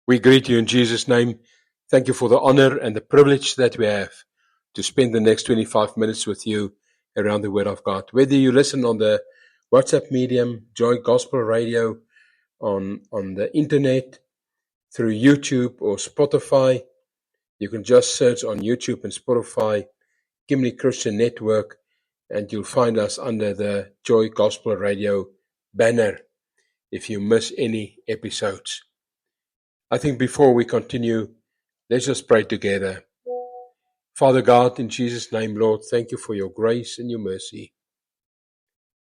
We greet you in Jesus' name. Thank you for the honor and the privilege that we have to spend the next 25 minutes with you around the Word of God. Whether you listen on the WhatsApp medium, Joy Gospel Radio, on the internet, through YouTube or Spotify, you can just search on YouTube and Spotify, Kimberley Christian Network, and you'll find us under the Joy Gospel Radio banner if you miss any episodes. I think before we continue, let's just pray together. Father God, in Jesus' name, Lord, thank you for your grace and your mercy.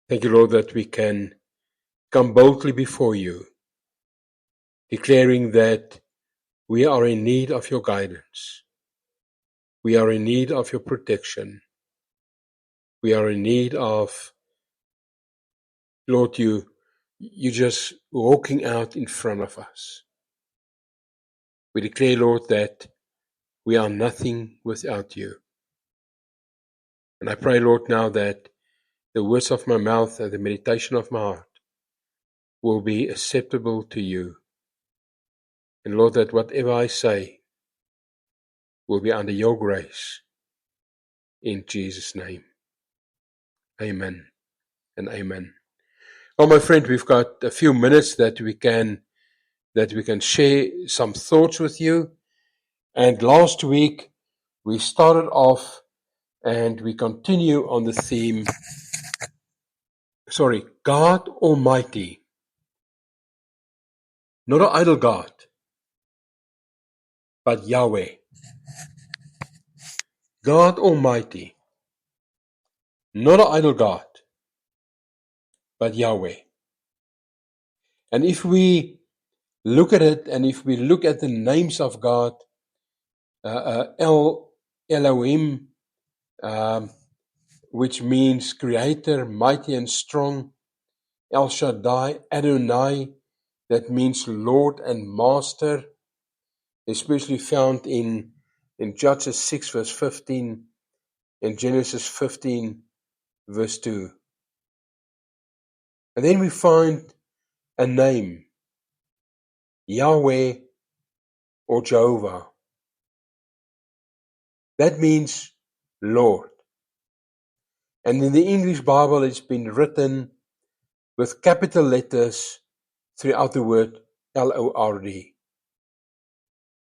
Thank you, Lord, that we can come boldly before you, declaring that we are in need of your guidance. We are in need of your protection. We are in need of, Lord, you just walking out in front of us. We declare, Lord, that we are nothing without you. And I pray, Lord, now that the words of my mouth and the meditation of my heart will be acceptable to you. And Lord, that whatever I say will be under your grace. In Jesus' name. Amen and amen. Well, my friend, we've got a few minutes that we can share some thoughts with you. And last week we started off and we continue on the theme, God Almighty. Not an idol God, but Yahweh. God Almighty. Not an idol God, but Yahweh. And if we look at it, and if we look at the names of God, Elohim, which means creator, mighty and strong. El Shaddai, Adonai, that means Lord and Master, especially found in Judges 6 verse 15 and Genesis 15 verse 2. And then we find a name, Yahweh or Jehovah. That means Lord. And in the English Bible, it's been written with capital letters throughout the word L-O-R-D.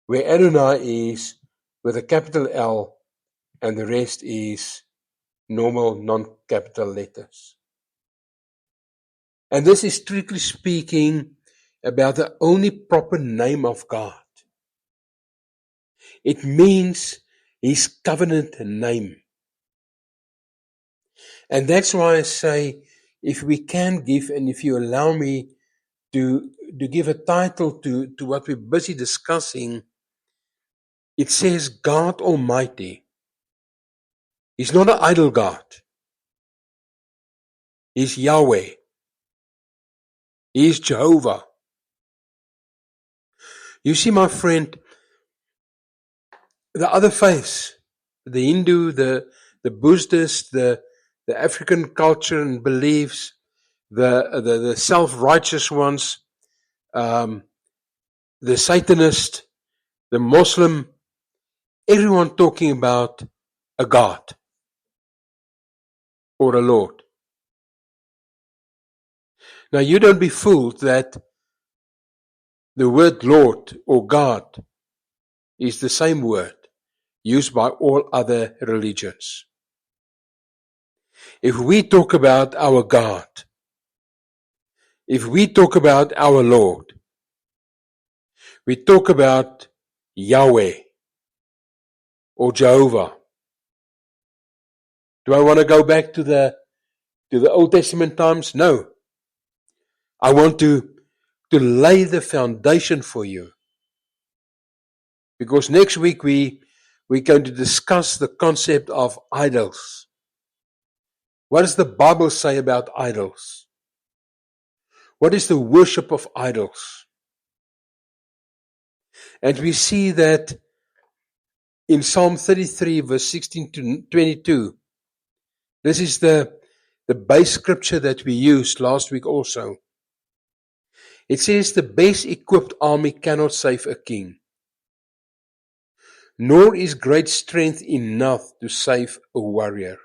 Where Adonai is with a capital L and the rest is normal non-capital letters. And this is strictly speaking about the only proper name of God. It means his covenant name. And that's why I say, if we can give, and if you allow me to give a title to what we're busy discussing, it says God Almighty. He's not an idol God. He's Yahweh. He's Jehovah. You see, my friend, the other faiths, the Hindu, the Buddhist, the African culture and beliefs, the self-righteous ones, the Satanist, the Muslim, everyone talking about a God or a Lord. Now, you don't be fooled that the word Lord or God is the same word used by all other religions. If we talk about our God, if we talk about our Lord, we talk about Yahweh or Jehovah. Do I want to go back to the Old Testament times? No. I want to lay the foundation for you. Because next week we're going to discuss the concept of idols. What does the Bible say about idols? What is the worship of idols? And we see that in Psalm 33 verse 16 to 22. This is the base scripture that we used last week also. It says the best equipped army cannot save a king, nor is great strength enough to save a warrior.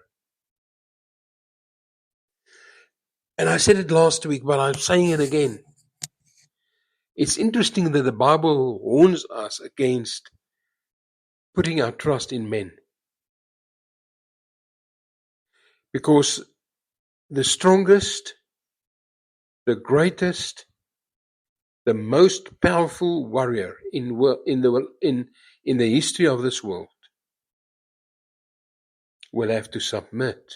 And I said it last week, but I'm saying it again. It's interesting that the Bible warns us against putting our trust in men. Because the strongest, the greatest, the most powerful warrior in the history of this world will have to submit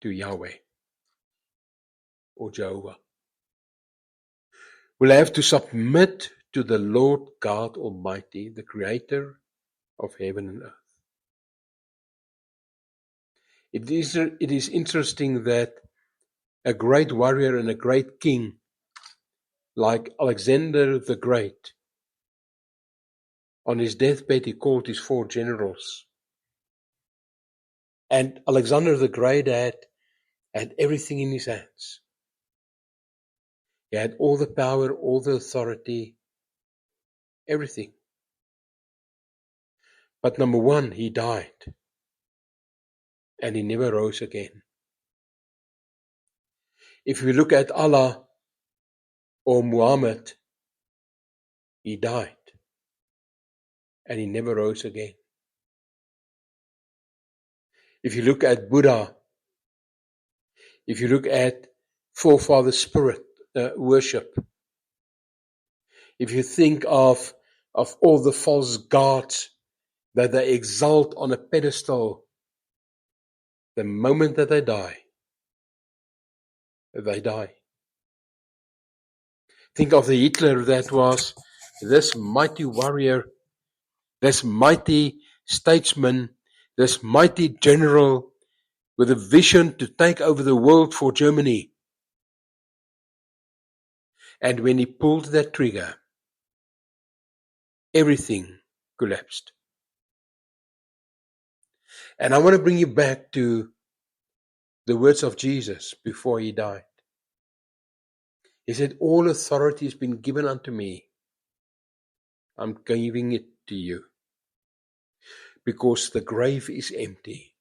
to Yahweh or Jehovah. Will have to submit to the Lord God Almighty, the Creator of heaven and earth. It is interesting that a great warrior and a great king like Alexander the Great, on his deathbed he called his 4 generals. And Alexander the Great had everything in his hands. He had all the power, all the authority, everything. But number one, he died. And he never rose again. If we look at Allah or Muhammad, he died. And he never rose again. If you look at Buddha, if you look at forefather spirit worship, if you think of all the false gods that they exalt on a pedestal, the moment that they die, they die. Think of the Hitler that was this mighty warrior, this mighty statesman, this mighty general with a vision to take over the world for Germany. And when he pulled that trigger, everything collapsed. And I want to bring you back to the words of Jesus before he died. He said, all authority has been given unto me. I'm giving it to you. Because the grave is empty.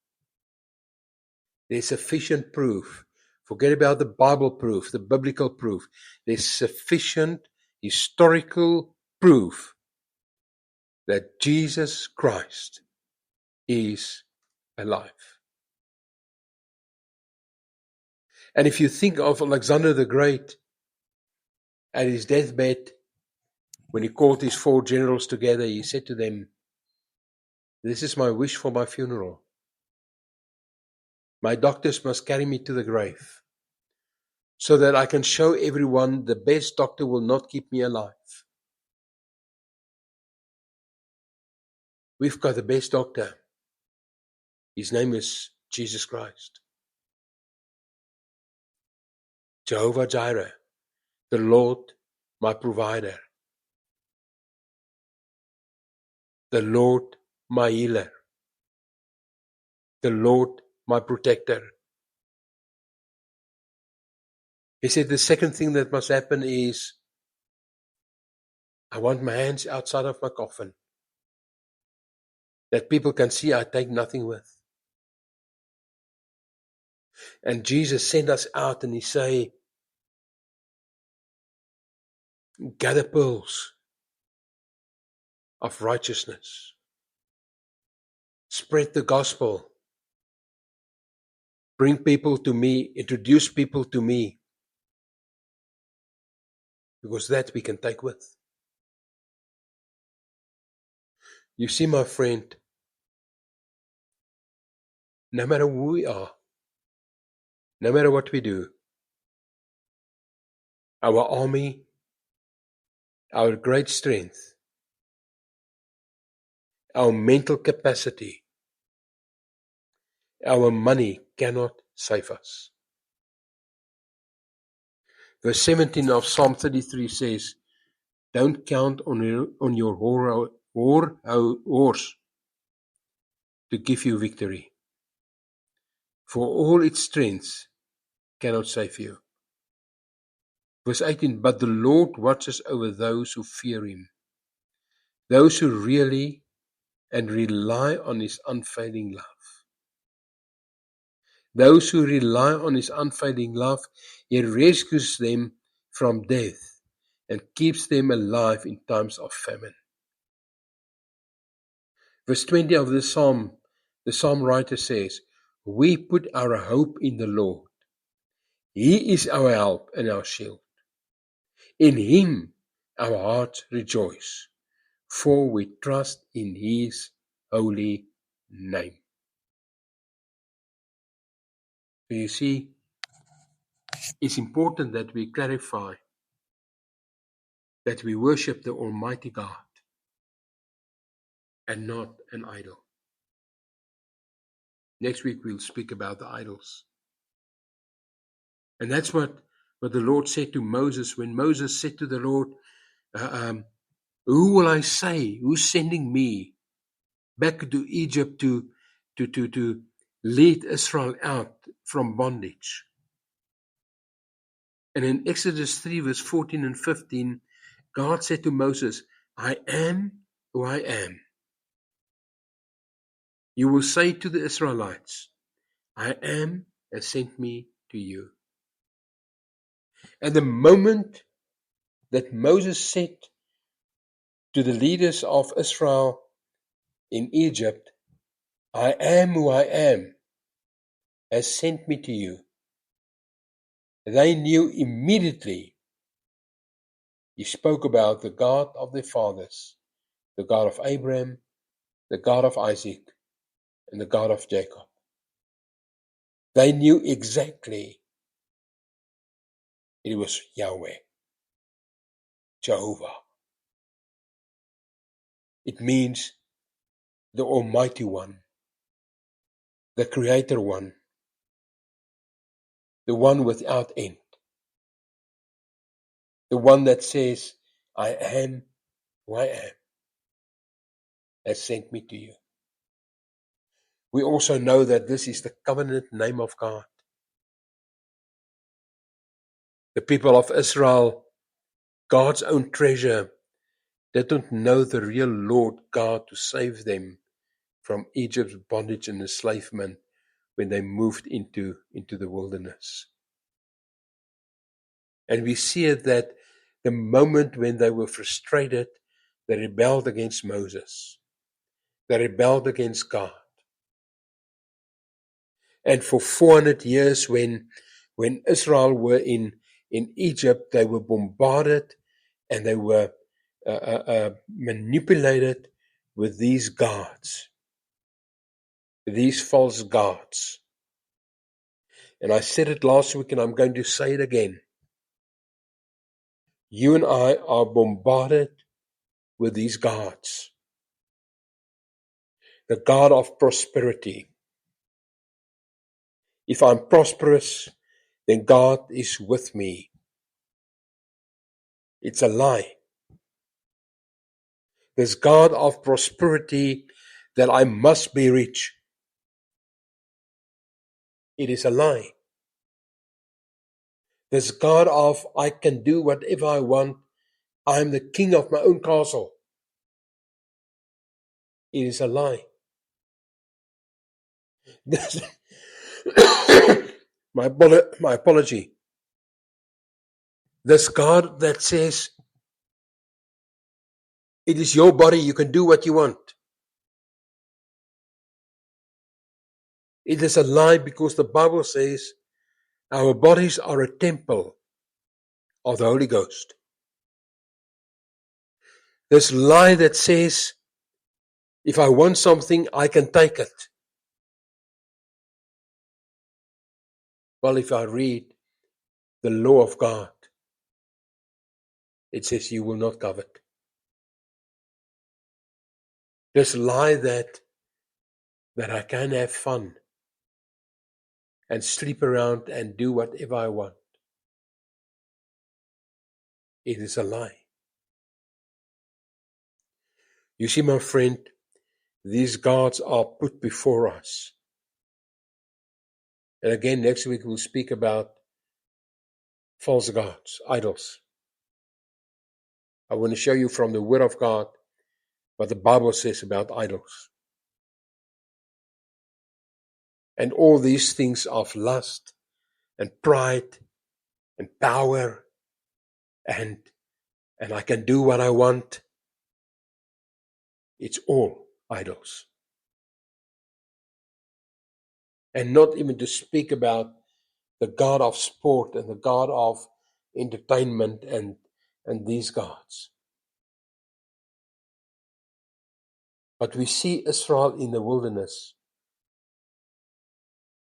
There's sufficient proof. Forget about the Bible proof, the biblical proof. There's sufficient historical proof that Jesus Christ is alive. And if you think of Alexander the Great at his deathbed, when he called his 4 generals together, he said to them, this is my wish for my funeral. My doctors must carry me to the grave so that I can show everyone the best doctor will not keep me alive. We've got the best doctor. His name is Jesus Christ. Jehovah Jireh, the Lord, my provider. The Lord, my healer. The Lord, my protector. He said the second thing that must happen is, I want my hands outside of my coffin, that people can see I take nothing with. And Jesus sent us out and he say, gather pearls of righteousness. Spread the gospel. Bring people to me, introduce people to me. Because that we can take with. You see, my friend, no matter who we are, no matter what we do, our army, our great strength, our mental capacity, our money cannot save us. Verse 17 of Psalm 33 says, don't count on your horse to give you victory, for all its strength cannot save you. Verse 18, but the Lord watches over those who fear him, those who really and rely on his unfailing love. Those who rely on his unfailing love, he rescues them from death and keeps them alive in times of famine. Verse 20 of the psalm writer says, we put our hope in the Lord. He is our help and our shield. In him our hearts rejoice, for we trust in his holy name. So you see, it's important that we clarify that we worship the Almighty God and not an idol. Next week we'll speak about the idols. And that's what the Lord said to Moses when Moses said to the Lord, who will I say? Who's sending me back to Egypt to lead Israel out from bondage? And in Exodus 3 verse 14 and 15, God said to Moses, I am who I am. You will say to the Israelites, I am has sent me to you. And the moment that Moses said to the leaders of Israel in Egypt, I am who I am, has sent me to you, they knew immediately he spoke about the God of their fathers, the God of Abraham, the God of Isaac, and the God of Jacob. They knew exactly it was Yahweh, Jehovah. It means the Almighty One, the Creator One, the one without end, the one that says, I am who I am, has sent me to you. We also know that this is the covenant name of God. The people of Israel, God's own treasure, didn't know the real Lord God to save them from Egypt's bondage and enslavement when they moved into the wilderness. And we see it that the moment when they were frustrated, they rebelled against Moses. They rebelled against God. And for 400 years when Israel were in Egypt, they were bombarded and they were manipulated with these gods, these false gods. And I said it last week and I'm going to say it again. You and I are bombarded with these gods. The God of prosperity. If I'm prosperous, then God is with me. It's a lie. This God of prosperity that I must be rich. It is a lie. This God of I can do whatever I want. I'm the king of my own castle. It is a lie. This, my apology. This God that says, it is your body, you can do what you want. It is a lie because the Bible says our bodies are a temple of the Holy Ghost. This lie that says, if I want something, I can take it. Well, if I read the law of God, it says you will not covet. This lie that I can have fun and sleep around and do whatever I want. It is a lie. You see, my friend, these gods are put before us. And again, next week we'll speak about false gods, idols. I want to show you from the Word of God what the Bible says about idols. And all these things of lust and pride and power and I can do what I want. It's all idols. And not even to speak about the God of sport and the God of entertainment and these gods. But we see Israel in the wilderness.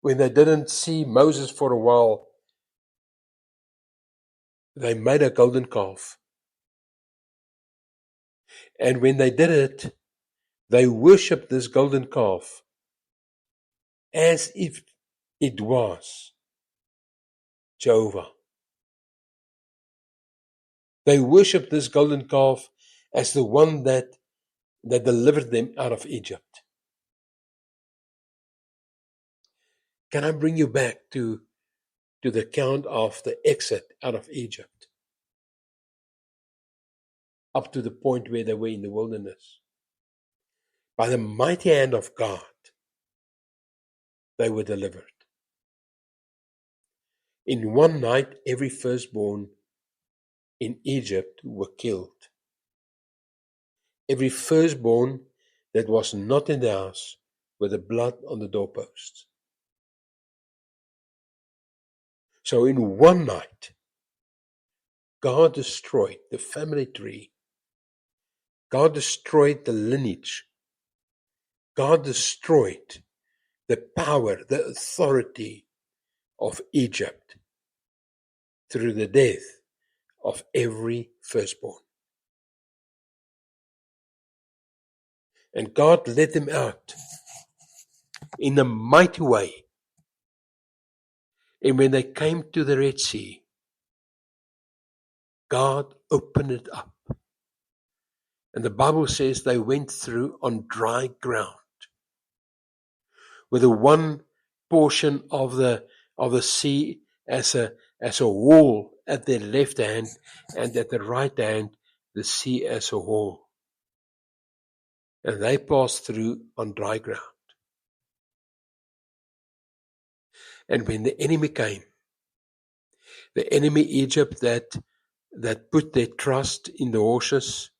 When they didn't see Moses for a while, they made a golden calf. And when they did it, they worshipped this golden calf as if it was Jehovah. They worshipped this golden calf as the one that delivered them out of Egypt. Can I bring you back to the account of the exit out of Egypt? Up to the point where they were in the wilderness. By the mighty hand of God, they were delivered. In one night, every firstborn in Egypt were killed. Every firstborn that was not in the house with the blood on the doorposts. So in one night, God destroyed the family tree. God destroyed the lineage. God destroyed the power, the authority of Egypt through the death of every firstborn. And God led them out in a mighty way. And when they came to the Red Sea, God opened it up. And the Bible says they went through on dry ground, with the one portion of the sea as a wall at their left hand, and at the right hand the sea as a wall. And they passed through on dry ground. And when the enemy came, the enemy Egypt that put their trust in the horses,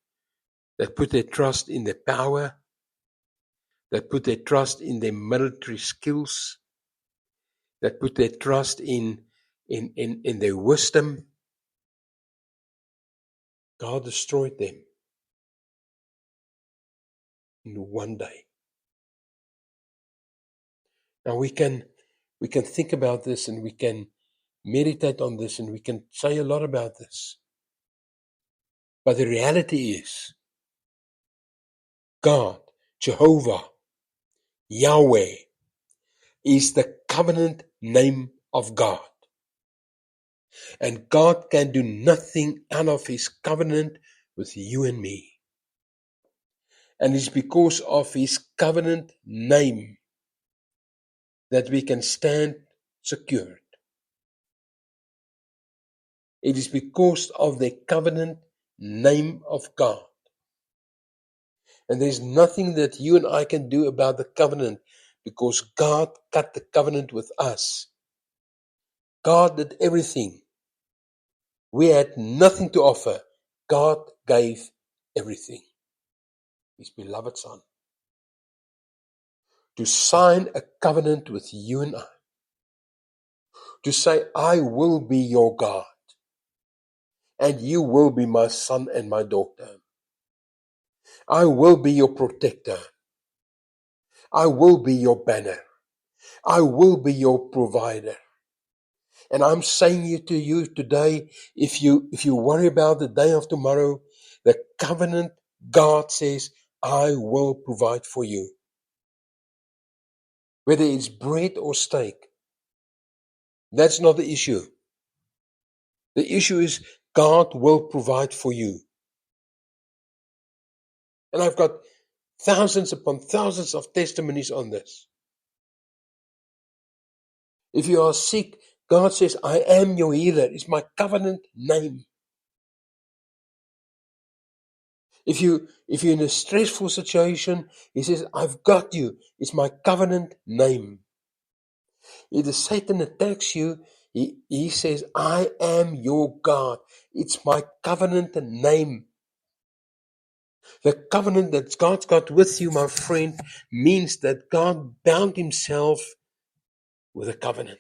that put their trust in their power, that put their trust in their military skills, that put their trust in their wisdom, God destroyed them in one day. Now we can think about this, and we can meditate on this, and we can say a lot about this. But the reality is, God, Jehovah, Yahweh, is the covenant name of God. And God can do nothing out of his covenant with you and me. And it's because of his covenant name that we can stand secured. It is because of the covenant name of God. And there's nothing that you and I can do about the covenant, because God cut the covenant with us. God did everything. We had nothing to offer. God gave everything. His beloved Son. To sign a covenant with you and I. To say, I will be your God. And you will be my son and my daughter. I will be your protector. I will be your banner. I will be your provider. And I'm saying to you today, if you worry about the day of tomorrow, the covenant God says, I will provide for you. Whether it's bread or steak, that's not the issue. The issue is God will provide for you. And I've got thousands upon thousands of testimonies on this. If you are sick, God says, I am your healer. It's my covenant name. If you're in a stressful situation, he says, I've got you. It's my covenant name. If the Satan attacks you, he says, I am your God. It's my covenant name. The covenant that God's got with you, my friend, means that God bound himself with a covenant.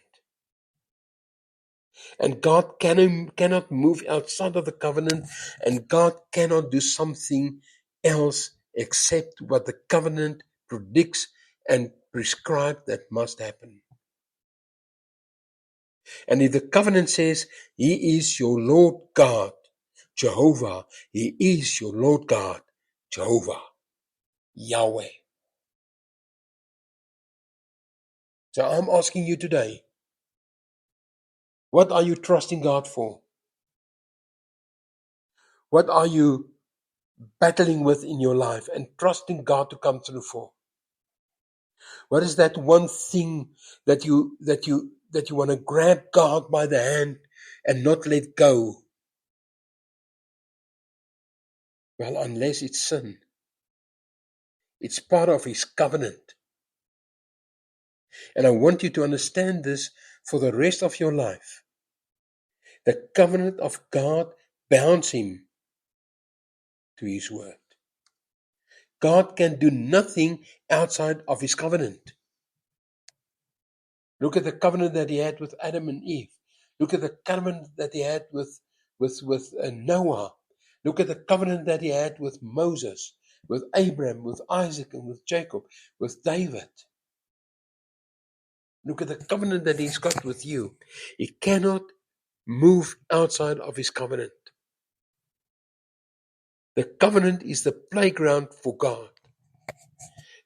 And God cannot move outside of the covenant, and God cannot do something else except what the covenant predicts and prescribes that must happen. And if the covenant says, He is your Lord God, Jehovah, He is your Lord God, Jehovah, Yahweh. So I'm asking you today, what are you trusting God for? What are you battling with in your life and trusting God to come through for? What is that one thing that you want to grab God by the hand and not let go? Well, unless it's sin. It's part of his covenant. And I want you to understand this for the rest of your life. The covenant of God bounds him to his word. God can do nothing outside of his covenant. Look at the covenant that he had with Adam and Eve. Look at the covenant that he had with Noah. Look at the covenant that he had with Moses, with Abraham, with Isaac, and with Jacob, with David. Look at the covenant that he's got with you. He cannot move outside of his covenant. The covenant is the playground for God.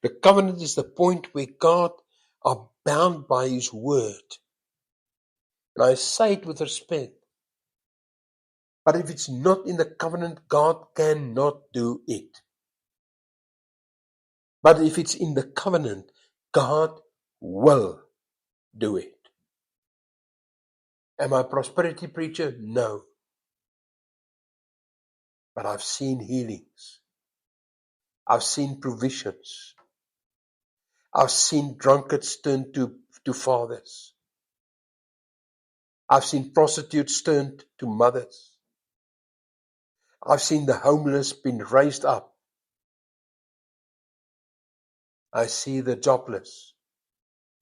The covenant is the point where God are bound by his word. And I say it with respect. But if it's not in the covenant, God cannot do it. But if it's in the covenant, God will do it. Am I a prosperity preacher? No. But I've seen healings. I've seen provisions. I've seen drunkards turn to fathers. I've seen prostitutes turned to mothers. I've seen the homeless been raised up. I see the jobless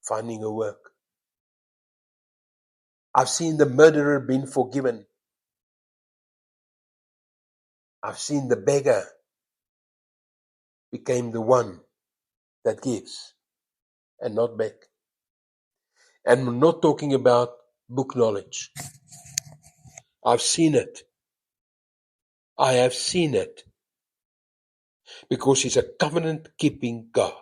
finding a work. I've seen the murderer being forgiven. I've seen the beggar became the one that gives and not beg. And I'm not talking about book knowledge. I've seen it. I have seen it. Because he's a covenant-keeping God.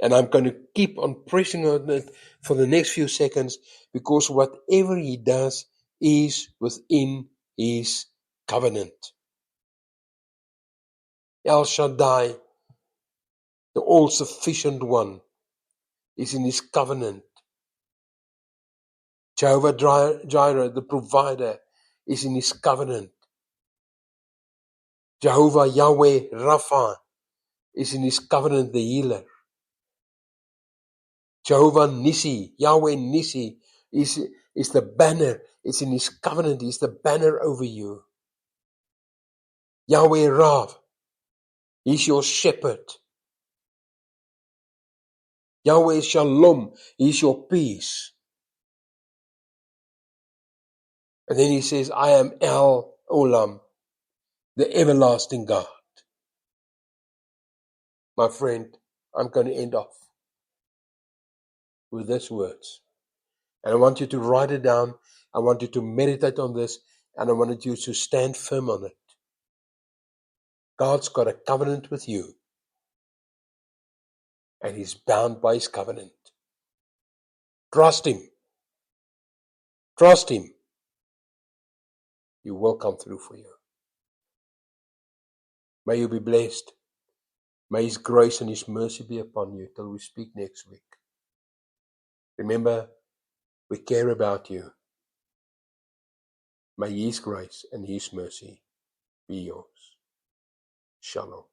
And I'm going to keep on pressing on it for the next few seconds, because whatever he does is within his covenant. El Shaddai, the all-sufficient one, is in his covenant. Jehovah Jireh, the provider, is in his covenant. Jehovah Yahweh Rapha is in his covenant, the healer. Jehovah Nissi, Yahweh Nissi, is the banner. It's in his covenant. He's the banner over you. Yahweh Rav, he's your shepherd. Yahweh Shalom, he's your peace. And then he says, I am El Olam, the everlasting God. My friend, I'm going to end off with these words. And I want you to write it down. I want you to meditate on this. And I want you to stand firm on it. God's got a covenant with you. And he's bound by his covenant. Trust him. Trust him. He will come through for you. May you be blessed. May his grace and his mercy be upon you till we speak next week. Remember, We care about you. May His grace and His mercy be yours. Shalom.